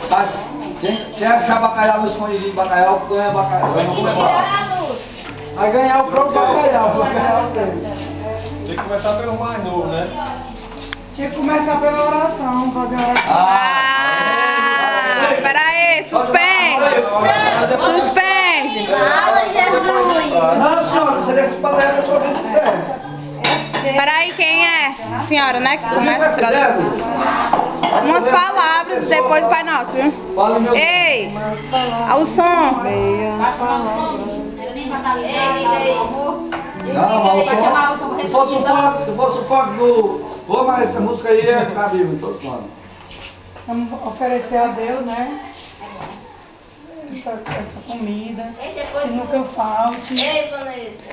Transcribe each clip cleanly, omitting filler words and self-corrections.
Mas quem achar bacalhau no escondidinho de bacalhau, ganha bacalhau. Vai ganhar o próprio bacalhau, vai ganhar o dele. Tem que começar pelo mais novo, né? Tinha que começar pela oração, fazer a oração. Pera aí, suspende. Suspende. Não, senhora, você deve fazer a pessoa que se serve. Pera aí, quem é? A senhora, né? Que começa a trazer umas palavras depois do Pai Nosso, viu? Ei, o som. Não, mas se fosse o foco do... Vou, mas essa música aí ia ficar viva em todo mundo. Vamos oferecer a Deus, né? Essa comida, que nunca falte.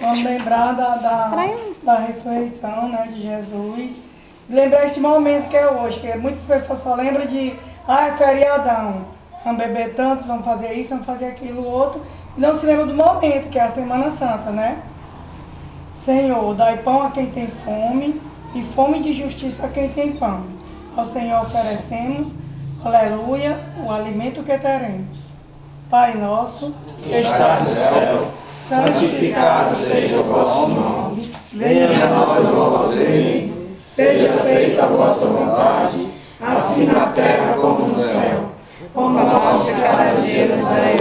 Vamos lembrar da ressurreição, né, de Jesus. Lembrar este momento que é hoje, que muitas pessoas só lembram de, é feriadão, vamos beber tanto, vamos fazer isso, vamos fazer aquilo, outro. E não se lembra do momento, que é a Semana Santa, né? Senhor, dai pão a quem tem fome e fome de justiça a quem tem pão. Ao Senhor oferecemos, aleluia, o alimento que teremos. Pai nosso, que estás no céu, santificado seja o vosso nome. Venha a nós o vosso reino. Seja feita a vossa vontade, assim na terra como no céu. Como a nossa cada dia nos dai